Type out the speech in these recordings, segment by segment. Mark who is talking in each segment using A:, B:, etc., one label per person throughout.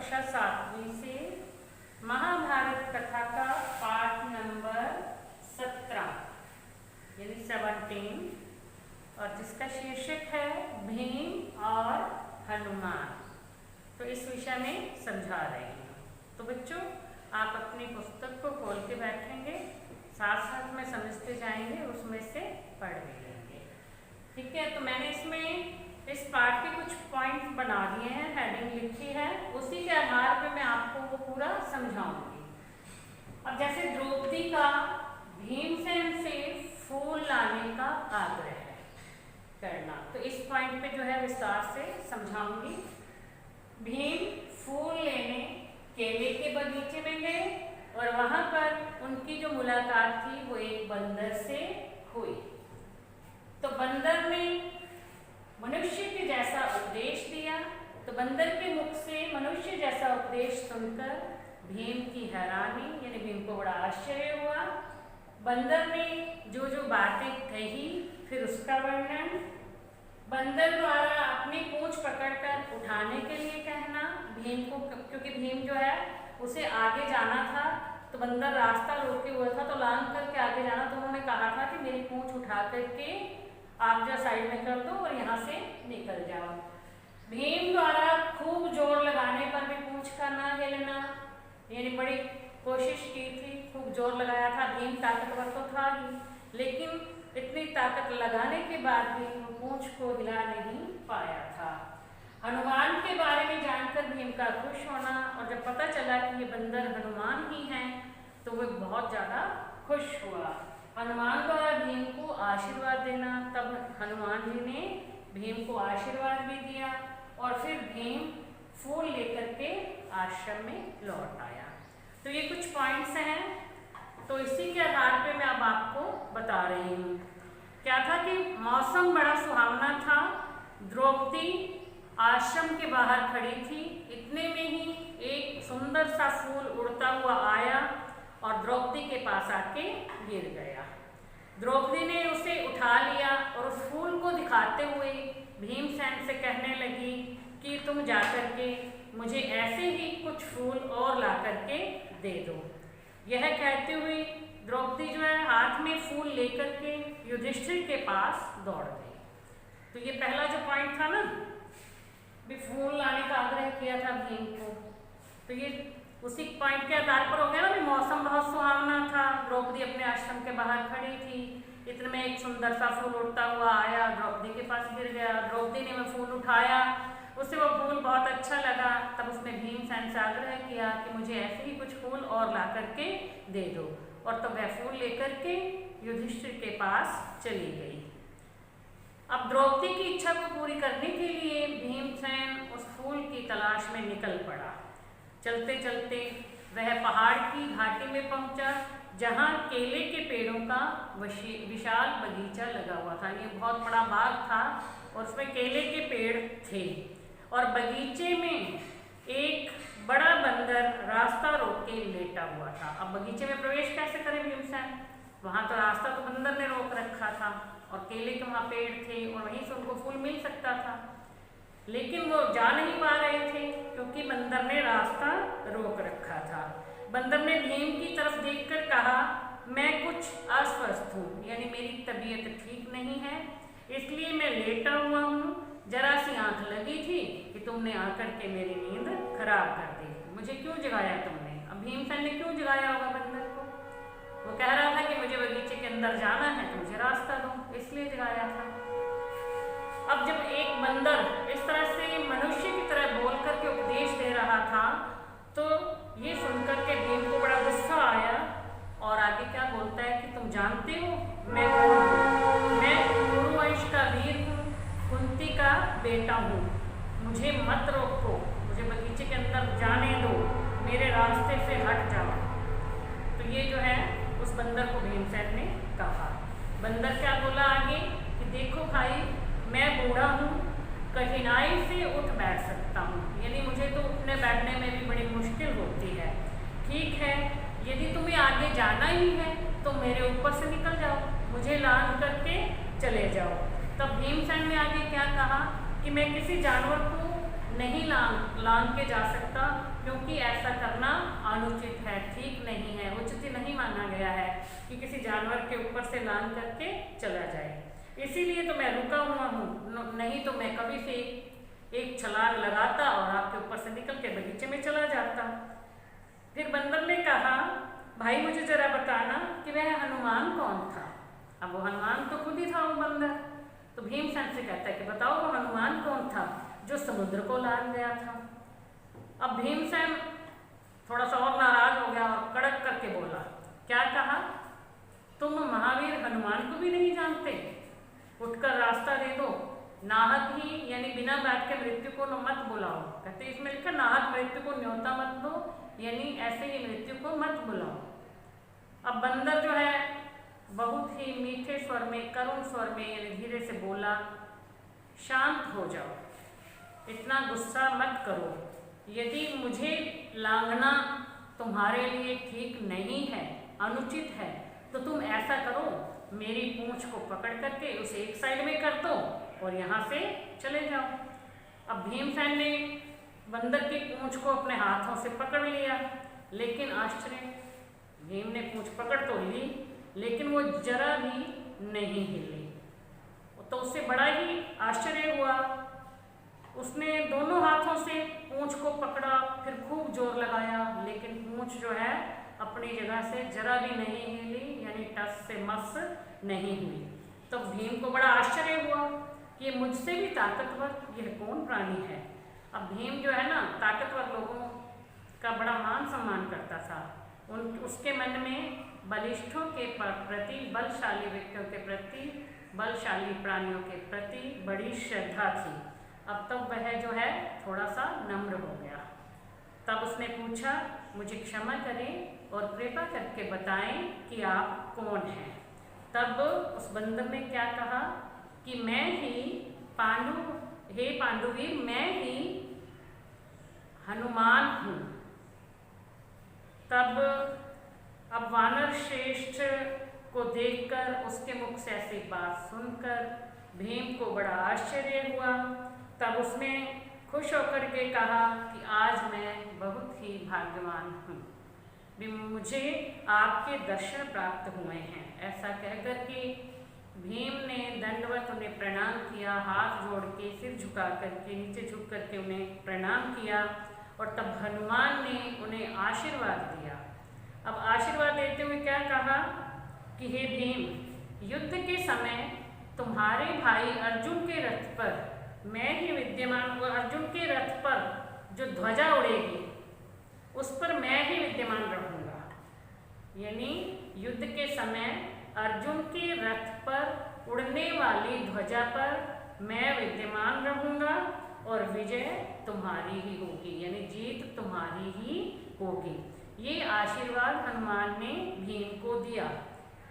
A: कक्षा 7वीं से महाभारत कथा का पाठ नंबर 17 यानी 17 और जिसका शीर्षक है भीम और हनुमान। तो इस विषय में समझा रही हूँ। तो बच्चों आप अपनी पुस्तक को खोल के बैठेंगे, साथ साथ में समझते जाएंगे, उसमें से पढ़ भी लेंगे। ठीक है, तो मैंने इसमें इस पाठ के कुछ पॉइंट बना दिए हैं, हेडिंग लिखी है, उसी के आधार पे मैं आपको वो पूरा समझाऊंगी। अब जैसे द्रौपदी का भीमसेन से फूल लाने का आग्रह करना, तो इस पॉइंट पे जो है विस्तार से समझाऊंगी। भीम फूल लेने केले के बगीचे में गए और वहां पर उनकी जो मुलाकात थी वो एक बंदर से हुई। तो बंदर ने मनुष्य के जैसा उपदेश दिया। तो बंदर के मुख से मनुष्य जैसा उपदेश सुनकर भीम की हैरानी यानी भीम को बड़ा आश्चर्य हुआ। बंदर ने जो जो बातें कही फिर उसका वर्णन, बंदर द्वारा अपनी पूंछ पकड़कर उठाने के लिए कहना भीम को, क्योंकि भीम जो है उसे आगे जाना था, तो बंदर रास्ता रोके हुआ था, तो लांग करके आगे जाना। तो उन्होंने कहा था कि मेरी पूंछ उठा करके आप जो साइड में कर दो और यहाँ से निकल जाओ। भीम द्वारा खूब जोर लगाने पर भी पूंछ का ना हिलना, यानी बड़ी कोशिश की थी, खूब जोर लगाया था। भीम ताकतवर तो था ही, लेकिन इतनी ताकत लगाने के बाद भी वो पूंछ को हिला नहीं पाया था। हनुमान के बारे में जानकर भीम का खुश होना, और जब पता चला कि ये बंदर हनुमान ही हैं तो वो बहुत ज़्यादा खुश हुआ। हनुमान द्वारा भीम को आशीर्वाद देना, तब हनुमान जी ने भीम को आशीर्वाद भी दिया और फिर भीम फूल लेकर के आश्रम में लौट आया। तो ये कुछ पॉइंट्स हैं, तो इसी के आधार पे मैं अब आपको बता रही हूँ। क्या था कि मौसम बड़ा सुहावना था। द्रौपदी आश्रम के बाहर खड़ी थी, इतने में ही एक सुंदर सा फूल उड़ता हुआ आया और द्रौपदी के पास आके गिर गया। द्रौपदी ने उसे उठा लिया और उस फूल को दिखाते हुए भीमसेन से कहने लगी कि तुम जाकर के मुझे ऐसे ही कुछ फूल और ला करके दे दो। यह कहते हुए द्रौपदी जो है हाथ में फूल लेकर के युधिष्ठिर के पास दौड़ गई। तो ये पहला जो पॉइंट था ना, भी फूल लाने का आग्रह किया था भीम को, तो ये उसी पॉइंट के आधार पर हो गया ना। भी मौसम बहुत सुहावना था, द्रौपदी अपने आश्रम के बाहर खड़ी थी, इतने में एक सुंदर सा फूल उड़ता हुआ आया, द्रौपदी के पास गिर गया। द्रौपदी ने वह फूल उठाया, उसे वो फूल बहुत अच्छा लगा। तब उसने भीमसेन से आग्रह किया कि मुझे ऐसे ही कुछ फूल और ला करके दे दो, और तो वह फूल लेकर के युधिष्ठिर के पास चली गई। अब द्रौपदी की इच्छा को पूरी करने के लिए भीमसेन उस फूल की तलाश में निकल पड़ा। चलते चलते वह पहाड़ की घाटी में पहुंचा, जहां केले के पेड़ों का विशाल बगीचा लगा हुआ था। ये बहुत बड़ा बाग था और उसमें केले के पेड़ थे, और बगीचे में एक बड़ा बंदर रास्ता रोक के लेटा हुआ था। अब बगीचे में प्रवेश कैसे करें भीमसेन? वहां तो रास्ता तो बंदर ने रोक रखा था और केले के वहां पेड़ थे और वहीं से उनको फूल मिल सकता था, लेकिन वो जा नहीं पा रहे थे क्योंकि बंदर ने रास्ता रोक रखा था। बंदर ने भीम की तरफ देखकर कहा, मैं कुछ अस्वस्थ हूँ, यानी मेरी तबीयत ठीक नहीं है, इसलिए मैं लेटा हुआ हूँ। जरा सी आंख लगी थी कि तुमने आकर के मेरी नींद खराब कर दी। मुझे क्यों जगाया तुमने? अब भीमसेन ने क्यों जगाया होगा बंदर को? वो कह रहा था कि मुझे बगीचे के अंदर जाना है तो मुझे रास्ता दो, इसलिए जगाया था। अब जब एक बंदर इस तरह से मनुष्य की तरह बोल करके उपदेश दे रहा था, तो ये सुनकर के भीम को बड़ा गुस्सा आया और आगे क्या बोलता है कि तुम जानते हो मैं कौन हूँ? मैं कुरुवंश का वीर हूँ, कुंती का बेटा हूँ, मुझे मत रोको, मुझे बगीचे के अंदर जाने दो, मेरे रास्ते से हट जाओ। तो ये जो है उस बंदर को भीमसेन ने कहा। बंदर क्या बोला आगे कि देखो भाई, मैं बूढ़ा हूँ, कठिनाई से उठ बैठ सकता हूँ, यानी मुझे तो उठने बैठने में भी बड़ी मुश्किल होती है। ठीक है, यदि तुम्हें आगे जाना ही है तो मेरे ऊपर से निकल जाओ, मुझे लांघ करके चले जाओ। तब भीमसेन ने आगे क्या कहा कि मैं किसी जानवर को नहीं लांग के जा सकता, क्योंकि ऐसा करना अनुचित है, ठीक नहीं है, उचित नहीं माना गया है कि किसी जानवर के ऊपर से लांग करके चला जाए। इसीलिए तो मैं रुका हुआ हूँ, नहीं तो मैं कभी से एक छलांग लगाता और आपके ऊपर से निकल के बगीचे में चला जाता। फिर बंदर ने कहा, भाई मुझे जरा बताना कि वह हनुमान कौन था। अब वो हनुमान तो खुद ही था वो बंदर। तो भीमसेन से कहता है कि बताओ वो हनुमान कौन था जो समुद्र को लांग गया था। अब भीमसेन थोड़ा सा और नाराज हो गया और कड़क करके बोला, क्या कहा, तुम महावीर हनुमान को भी नहीं जानते? उठकर रास्ता दे दो, नाहक ही यानी बिना बैठ के मृत्यु को मत बुलाओ। कहते इसमें लिखा नाहक मृत्यु को न्योता मत दो, यानी ऐसे ही मृत्यु को मत बुलाओ। अब बंदर जो है बहुत ही मीठे स्वर में, करुण स्वर में यानी धीरे से बोला, शांत हो जाओ, इतना गुस्सा मत करो। यदि मुझे लांघना तुम्हारे लिए ठीक नहीं है, अनुचित है, तो तुम ऐसा करो, मेरी पूंछ को पकड़ करके उसे एक साइड में कर दो और यहाँ से चले जाओ। अब भीमसेन ने बंदर की पूंछ को अपने हाथों से पकड़ लिया, लेकिन आश्चर्य, भीम ने पूंछ पकड़ तो ली लेकिन वो जरा भी नहीं हिली। तो उसे बड़ा ही आश्चर्य हुआ। उसने दोनों हाथों से पूंछ को पकड़ा, फिर खूब जोर लगाया, लेकिन पूंछ जो है अपनी जगह से जरा भी नहीं हिली, यानी टस से मस नहीं हुई। तो भीम को बड़ा आश्चर्य हुआ कि ये मुझसे भी ताकतवर यह कौन प्राणी है। अब भीम जो है ना ताकतवर लोगों का बड़ा मान सम्मान करता था। उसके मन में बलिष्ठों के प्रति, बलशाली व्यक्तियों के प्रति, बलशाली प्राणियों के प्रति बड़ी श्रद्धा थी। अब तब वह जो है थोड़ा सा नम्र हो गया। तब उसने पूछा, मुझे क्षमा करें और कृपा करके बताएं कि आप कौन हैं। तब उस बंदर ने क्या कहा कि मैं ही हे पांडुवीर, मैं ही हनुमान हूँ। तब अब वानर श्रेष्ठ को देखकर, उसके मुख से ऐसी बात सुनकर भीम को बड़ा आश्चर्य हुआ। तब उसने खुश होकर के कहा कि आज मैं बहुत ही भाग्यवान हूँ, मुझे आपके दर्शन प्राप्त हुए हैं। ऐसा कहकर के भीम ने दंडवत उन्हें प्रणाम किया, हाथ जोड़ के, सिर झुका करके, नीचे झुक करके उन्हें प्रणाम किया। और तब हनुमान ने उन्हें आशीर्वाद दिया। अब आशीर्वाद देते हुए क्या कहा कि हे भीम, युद्ध के समय तुम्हारे भाई अर्जुन के रथ पर मैं ही विद्यमान, अर्जुन के रथ पर जो ध्वजा उड़ेगी उस पर मैं ही विद्यमान रहूँगा। यानी युद्ध के समय अर्जुन के रथ पर उड़ने वाली ध्वजा पर मैं विद्यमान रहूँगा और विजय तुम्हारी ही होगी, यानी जीत तुम्हारी ही होगी। ये आशीर्वाद हनुमान ने भीम को दिया।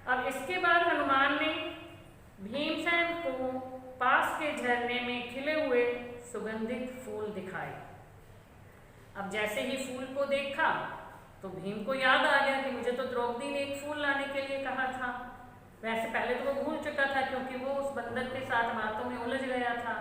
A: अब इसके बाद हनुमान ने भीमसेन को पास के झरने में खिले हुए सुगंधित फूल दिखाए। अब जैसे ही फूल को देखा तो भीम को याद आ गया कि मुझे तो द्रौपदी ने एक फूल लाने के लिए कहा था। वैसे पहले तो वो भूल चुका था, क्योंकि वो उस बंदर के साथ बातों में उलझ गया था,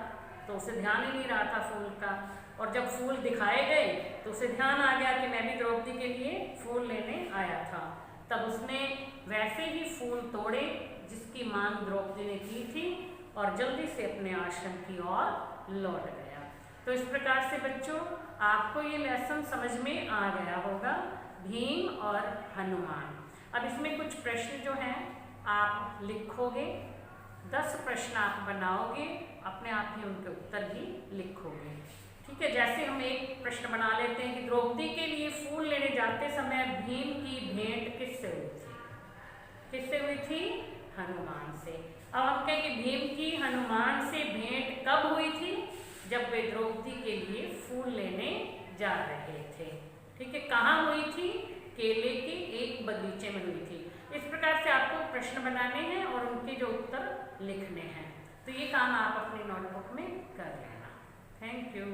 A: तो उसे ध्यान ही नहीं रहा था फूल का। और जब फूल दिखाए गए तो उसे ध्यान आ गया कि मैं भी द्रौपदी के लिए फूल लेने आया था। तब उसने वैसे ही फूल तोड़े जिसकी मांग द्रौपदी ने की थी और जल्दी से अपने आश्रम की ओर लौट गया। तो इस प्रकार से बच्चों आपको ये लेसन समझ में आ गया होगा, भीम और हनुमान। अब इसमें कुछ प्रश्न जो हैं आप लिखोगे, 10 प्रश्न आप बनाओगे, अपने आप ही उनके उत्तर भी लिखोगे। ठीक है, जैसे हम एक प्रश्न बना लेते हैं कि द्रौपदी के लिए फूल लेने जाते समय भीम की भेंट किससे हुई थी? किससे हुई थी? हनुमान से। अब हम कहें कि भीम की हनुमान से भेंट कब हुई थी? जब वे द्रौपदी के लिए फूल लेने जा रहे थे। ठीक है, कहाँ हुई थी? केले के एक बगीचे में हुई थी। इस प्रकार से आपको प्रश्न बनाने हैं और उनके जो उत्तर लिखने हैं। तो ये काम आप अपनी नोटबुक में कर लेना। Thank you.